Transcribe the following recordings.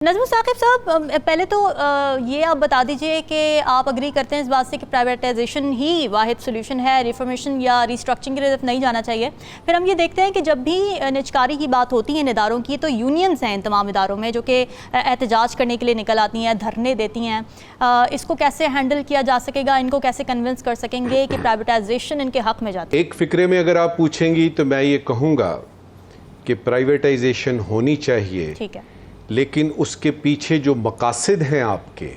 नजमुल साकिब साहब, पहले तो ये आप बता दीजिए कि आप अग्री करते हैं इस बात से कि प्राइवेटाइजेशन ही वाहिद सोल्यूशन है, रिफॉर्मेशन या रिस्ट्रक्चरिंग की तरफ नहीं जाना चाहिए। फिर हम ये देखते हैं कि जब भी निजकारी की बात होती है इन इदारों की, तो यूनियंस हैं इन तमाम इदारों में जो कि एहतजाज करने के लिए निकल आती हैं, धरने देती हैं। इसको कैसे हैंडल किया जा सकेगा, इनको कैसे कन्विंस कर सकेंगे कि प्राइवेटाइजेशन इनके हक़ में जाती है? एक फ़िक्रे में अगर आप पूछेंगी तो मैं ये कहूँगा कि प्राइवेटाइजेशन होनी चाहिए, ठीक है, लेकिन उसके पीछे जो मकासद हैं आपके,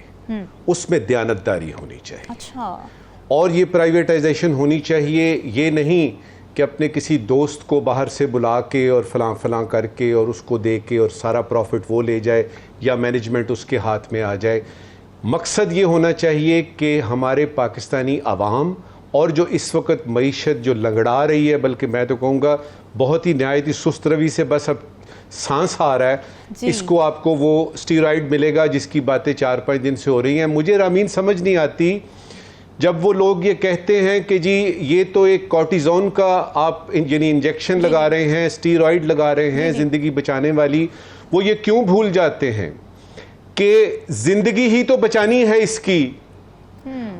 उसमें दयानतदारी होनी चाहिए। अच्छा। और ये प्राइवेटाइजेशन होनी चाहिए, ये नहीं कि अपने किसी दोस्त को बाहर से बुला के और फलां फलां करके और उसको दे के और सारा प्रॉफिट वो ले जाए या मैनेजमेंट उसके हाथ में आ जाए। मकसद ये होना चाहिए कि हमारे पाकिस्तानी अवाम और जो इस वक्त मईशत जो लंगड़ा रही है, बल्कि मैं तो कहूँगा बहुत ही नहायत ही सुस्त रवि से बस अब सांस आ रहा है, इसको आपको वो स्टीरॉइड मिलेगा जिसकी बातें 4-5 दिन से हो रही हैं। मुझे रामीन समझ नहीं आती जब वो लोग ये कहते हैं कि जी ये तो एक कॉर्टिजोन का आप यानी इंजेक्शन लगा रहे हैं, स्टीरॉइड लगा रहे हैं ज़िंदगी बचाने वाली। वो ये क्यों भूल जाते हैं कि ज़िंदगी ही तो बचानी है इसकी।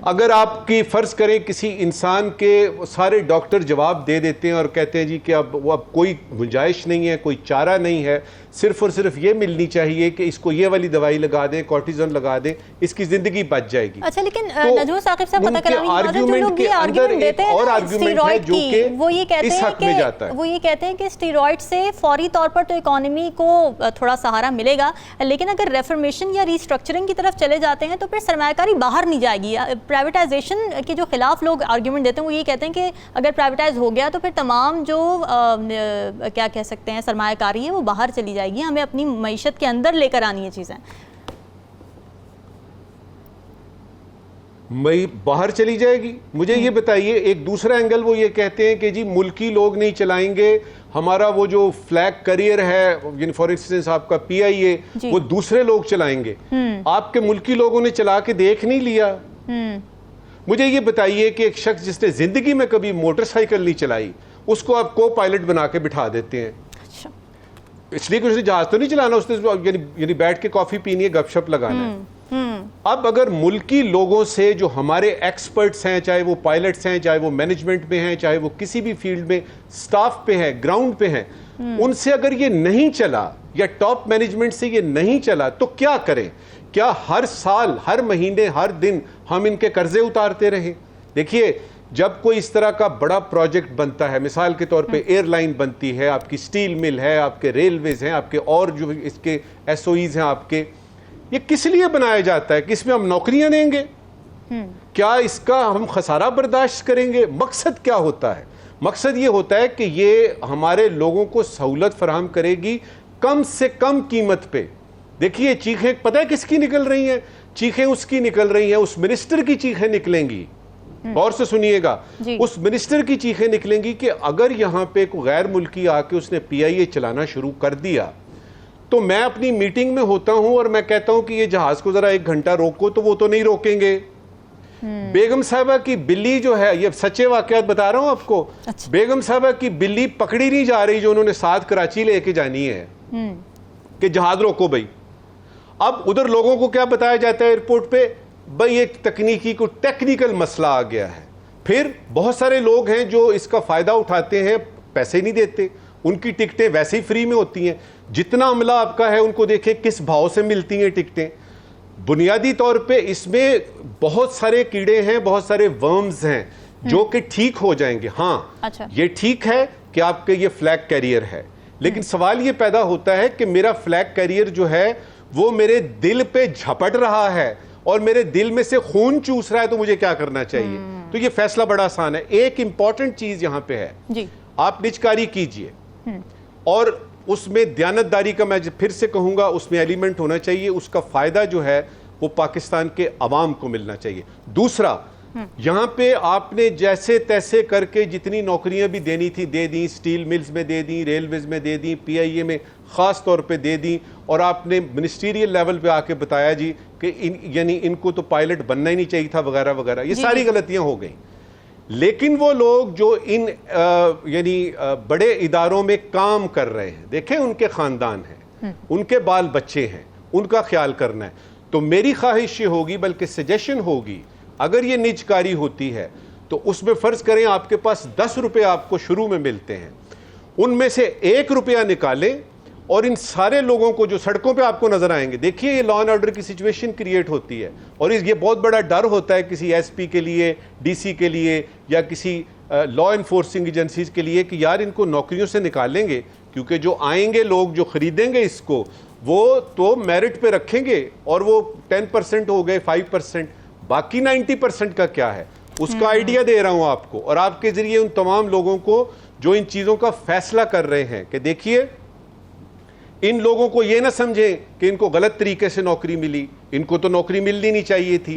अगर आपकी फ़र्ज़ करें किसी इंसान के सारे डॉक्टर जवाब दे देते हैं और कहते हैं जी कि अब कोई गुंजाइश नहीं है, कोई चारा नहीं है, सिर्फ़ और सिर्फ ये मिलनी चाहिए कि इसको ये वाली दवाई लगा दें, कॉर्टिज़ोन लगा दें, इसकी ज़िंदगी बच जाएगी। अच्छा, लेकिन नजमुल साकिब साहब, पता करा आर्गुमेंट के अंदर देते हैं और आर्गुमेंट है जो कि वो ये कहते हैं कि स्टीरॉइड से फौरी तौर पर तो इकोनॉमी को थोड़ा सहारा मिलेगा, लेकिन अगर रेफॉर्मेशन या रिस्ट्रक्चरिंग की तरफ चले जाते हैं तो फिर सरमायाकारी बाहर नहीं जाएगी। प्राइवेटाइजेशन के जो खिलाफ लोग आर्ग्यूमेंट देते हैं वो ये कहते हैं कि अगर प्राइवेटाइज हो गया तो फिर तमाम जो क्या कह सकते हैं सरमायाकारी है वो बाहर चली जाएगी, हमें अपनी मईशत के अंदर लेकर आनी है चीज़ें। बाहर चली जाएगी। मुझे ये बताइए, एक दूसरा एंगल वो ये कहते हैं कि जी मुल्की लोग नहीं चलाएंगे, हमारा वो जो फ्लैग करियर है फॉर इंस्टेंस आपका PIA वो दूसरे लोग चलाएंगे। आपके मुल्की लोगों ने चला के देख नहीं लिया। मुझे ये बताइए कि एक शख्स जिसने जिंदगी में कभी मोटरसाइकिल नहीं चलाई उसको आप को पायलट बना के बिठा देते हैं। अच्छा। इसलिए कि उसने जहाज तो नहीं चलाना, उसने यानी बैठ के कॉफी पीनी है, गपशप लगाना है। अब अगर मुल्की लोगों से जो हमारे एक्सपर्ट्स हैं, चाहे वो पायलट्स हैं, चाहे वो मैनेजमेंट में हैं, चाहे वो किसी भी फील्ड में स्टाफ पे हैं, ग्राउंड पे हैं, उनसे अगर ये नहीं चला या टॉप मैनेजमेंट से ये नहीं चला तो क्या करें? क्या हर साल, हर महीने, हर दिन हम इनके कर्जे उतारते रहें? देखिए, जब कोई इस तरह का बड़ा प्रोजेक्ट बनता है, मिसाल के तौर पे एयरलाइन बनती है, आपकी स्टील मिल है, आपके रेलवेज हैं, आपके और जो इसके SOEs हैं आपके, ये किस लिए बनाया जाता है? किस में हम नौकरियां देंगे? क्या इसका हम खसारा बर्दाश्त करेंगे? मकसद क्या होता है? मकसद ये होता है कि ये हमारे लोगों को सहूलत फराहम करेगी कम से कम कीमत पे। देखिए, चीखें पता है किसकी निकल रही हैं? चीखें उसकी निकल रही हैं, उस मिनिस्टर की चीखें निकलेंगी। गौर से सुनिएगा, उस मिनिस्टर की चीखें निकलेंगी कि अगर यहाँ पे कोई गैर मुल्की आके उसने PIA चलाना शुरू कर दिया तो मैं अपनी मीटिंग में होता हूं और मैं कहता हूं कि ये जहाज को जरा 1 घंटा रोको, तो वो तो नहीं रोकेंगे। बेगम साहबा की बिल्ली जो है, ये सच्चे वाकयात बता रहा हूं आपको। अच्छा। बेगम साहबा की बिल्ली पकड़ी नहीं जा रही जो उन्होंने साथ कराची लेके जानी है कि जहाज रोको भाई। अब उधर लोगों को क्या बताया जाता है एयरपोर्ट पे? भाई एक तकनीकी को टेक्निकल मसला आ गया है। फिर बहुत सारे लोग हैं जो इसका फायदा उठाते हैं, पैसे नहीं देते, उनकी टिकटें वैसे ही फ्री में होती हैं। जितना अमला आपका है उनको देखें किस भाव से मिलती हैं टिकटें। बुनियादी तौर पे इसमें बहुत सारे कीड़े हैं, बहुत सारे वर्म्स हैं जो कि ठीक हो जाएंगे। हाँ, अच्छा। ये ठीक है कि आपके ये फ्लैग कैरियर है, लेकिन सवाल ये पैदा होता है कि मेरा फ्लैग कैरियर जो है वो मेरे दिल पे झपट रहा है और मेरे दिल में से खून चूस रहा है, तो मुझे क्या करना चाहिए? तो ये फैसला बड़ा आसान है। एक इंपॉर्टेंट चीज यहां पे है जी। आप निजकारी कीजिए और उसमें दयानतदारी का मैं फिर से कहूंगा उसमें एलिमेंट होना चाहिए। उसका फायदा जो है वो पाकिस्तान के अवाम को मिलना चाहिए। दूसरा, यहां पे आपने जैसे तैसे करके जितनी नौकरियां भी देनी थी दे दी, स्टील मिल्स में दे दी, रेलवेज में दे दी, PIA में खास तौर पे दे दी, और आपने मिनिस्ट्रियल लेवल पे आके बताया जी कि यानी इनको तो पायलट बनना ही नहीं चाहिए था वगैरह वगैरह। ये सारी गलतियां हो गई। लेकिन वो लोग जो इन यानी बड़े इदारों में काम कर रहे हैं, देखें उनके खानदान हैं, उनके बाल बच्चे हैं, उनका ख्याल करना है। तो मेरी ख्वाहिश ये होगी, बल्कि सजेशन होगी, अगर ये निजकारी होती है तो उसमें फ़र्ज़ करें आपके पास 10 रुपये आपको शुरू में मिलते हैं, उनमें से 1 रुपया निकालें और इन सारे लोगों को जो सड़कों पे आपको नजर आएंगे, देखिए ये लॉ एंड ऑर्डर की सिचुएशन क्रिएट होती है और ये बहुत बड़ा डर होता है किसी एसपी के लिए, डीसी के लिए या किसी लॉ एनफोर्सिंग एजेंसीज के लिए कि यार इनको नौकरियों से निकालेंगे, क्योंकि जो आएंगे लोग जो खरीदेंगे इसको वो तो मेरिट पे रखेंगे और वो 10% हो गए, 5%, बाकी 90% का क्या है, उसका आइडिया दे रहा हूं आपको और आपके जरिए उन तमाम लोगों को जो इन चीजों का फैसला कर रहे हैं कि देखिए इन लोगों को ये ना समझें कि इनको गलत तरीके से नौकरी मिली, इनको तो नौकरी मिलनी नहीं चाहिए थी।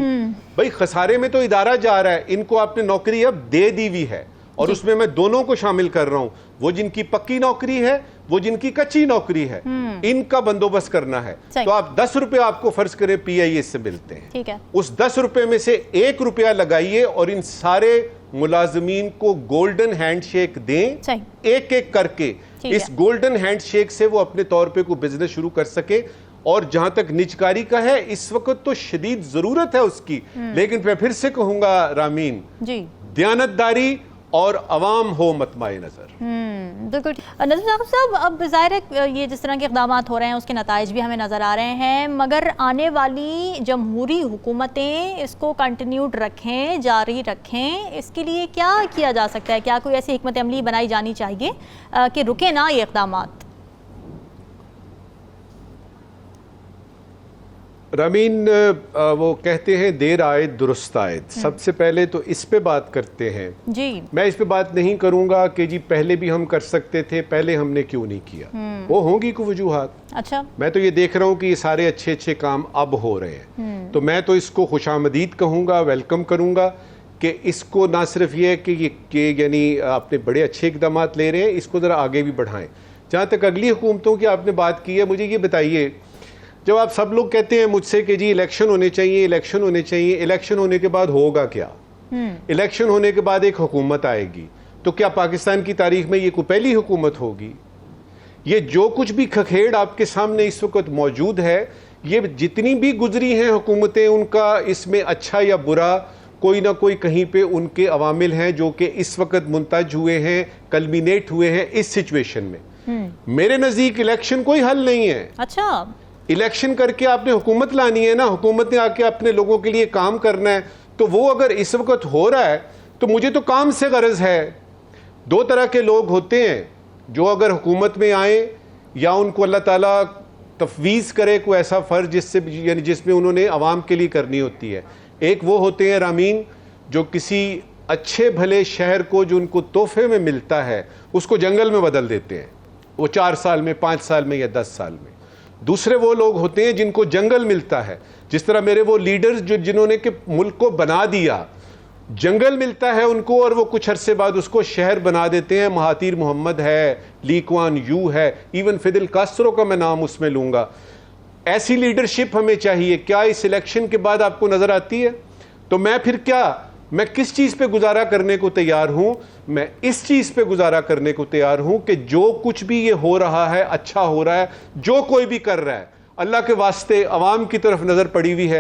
भाई खसारे में तो इदारा जा रहा है, इनको आपने नौकरी अब दे दी हुई है और उसमें मैं दोनों को शामिल कर रहा हूं, वो जिनकी पक्की नौकरी है, वो जिनकी कच्ची नौकरी है, इनका बंदोबस्त करना है। तो आप 10 रुपए आपको फर्ज करें PIS से मिलते हैं, ठीक है, उस 10 रुपए में से 1 रुपया लगाइए और इन सारे मुलाजमीन को गोल्डन हैंडशेक दें, एक एक करके। इस गोल्डन हैंडशेक से वो अपने तौर पे कोई बिजनेस शुरू कर सके। और जहां तक निजकारी का है, इस वक्त तो शदीद जरूरत है उसकी, लेकिन मैं फिर से कहूंगा रामीन जी, दयानतदारी और अवाम हो मतमाए नजर। बिल्कुल नज़ीर साहब, अब ज़ाहिर है ये जिस तरह के इक़दाम हो रहे हैं उसके नताइज भी हमें नज़र आ रहे हैं, मगर आने वाली जमहूरी हुकूमतें इसको कंटिन्यूड रखें, जारी रखें, इसके लिए क्या किया जा सकता है? क्या कोई ऐसी हिकमत अमली बनाई जानी चाहिए कि रुके ना ये इक़दामात? रमीन, वो कहते हैं देर आए दुरुस्त आए। सबसे पहले तो इस पे बात करते हैं जी। मैं इस पे बात नहीं करूंगा कि जी पहले भी हम कर सकते थे, पहले हमने क्यों नहीं किया, वो होंगी कोई वजूहात। अच्छा, मैं तो ये देख रहा हूँ कि ये सारे अच्छे अच्छे काम अब हो रहे हैं, तो मैं तो इसको खुशामदीद कहूँगा, वेलकम करूँगा कि इसको ना सिर्फ ये है कि यानी आपने बड़े अच्छे इकदाम ले रहे हैं, इसको ज़रा आगे भी बढ़ाएं। जहाँ तक अगली हुकूमतों की आपने बात की है, मुझे ये बताइए, जब आप सब लोग कहते हैं मुझसे कि जी इलेक्शन होने चाहिए, इलेक्शन होने चाहिए, इलेक्शन होने के बाद होगा क्या? इलेक्शन होने के बाद एक हुकूमत आएगी, तो क्या पाकिस्तान की तारीख में ये कोई पहली हुकूमत होगी? ये जो कुछ भी खखेड़ आपके सामने इस वक्त मौजूद है, ये जितनी भी गुजरी हैं हुकूमतें, उनका इसमें अच्छा या बुरा कोई ना कोई कहीं पे उनके अवामिल हैं जो कि इस वक्त मुंतज हुए हैं, कल्मिनेट हुए हैं इस सिचुएशन में। मेरे नज़दीक इलेक्शन कोई हल नहीं है। अच्छा, इलेक्शन करके आपने हुकूमत लानी है ना, हुकूमत ने आके अपने लोगों के लिए काम करना है, तो वो अगर इस वक्त हो रहा है तो मुझे तो काम से गरज है। दो तरह के लोग होते हैं, जो अगर हुकूमत में आए या उनको अल्लाह ताला तफवीज़ करे कोई ऐसा फ़र्ज जिससे यानी जिसमें उन्होंने आवाम के लिए करनी होती है। एक वो होते हैं रामीन जो किसी अच्छे भले शहर को जो उनको तोहफे में मिलता है उसको जंगल में बदल देते हैं, वो 4 साल में, 5 साल में या 10 साल में। दूसरे वो लोग होते हैं जिनको जंगल मिलता है, जिस तरह मेरे वो लीडर्स जो जिन्होंने कि मुल्क को बना दिया, जंगल मिलता है उनको और वो कुछ अरसे बाद उसको शहर बना देते हैं। महातीर मोहम्मद है, ली कुआन यू है, इवन फिदेल कास्ट्रो का मैं नाम उसमें लूंगा। ऐसी लीडरशिप हमें चाहिए। क्या इस इलेक्शन के बाद आपको नजर आती है? तो मैं किस चीज पे गुजारा करने को तैयार हूं? मैं इस चीज पे गुजारा करने को तैयार हूं कि जो कुछ भी ये हो रहा है अच्छा हो रहा है, जो कोई भी कर रहा है, अल्लाह के वास्ते अवाम की तरफ नजर पड़ी हुई है,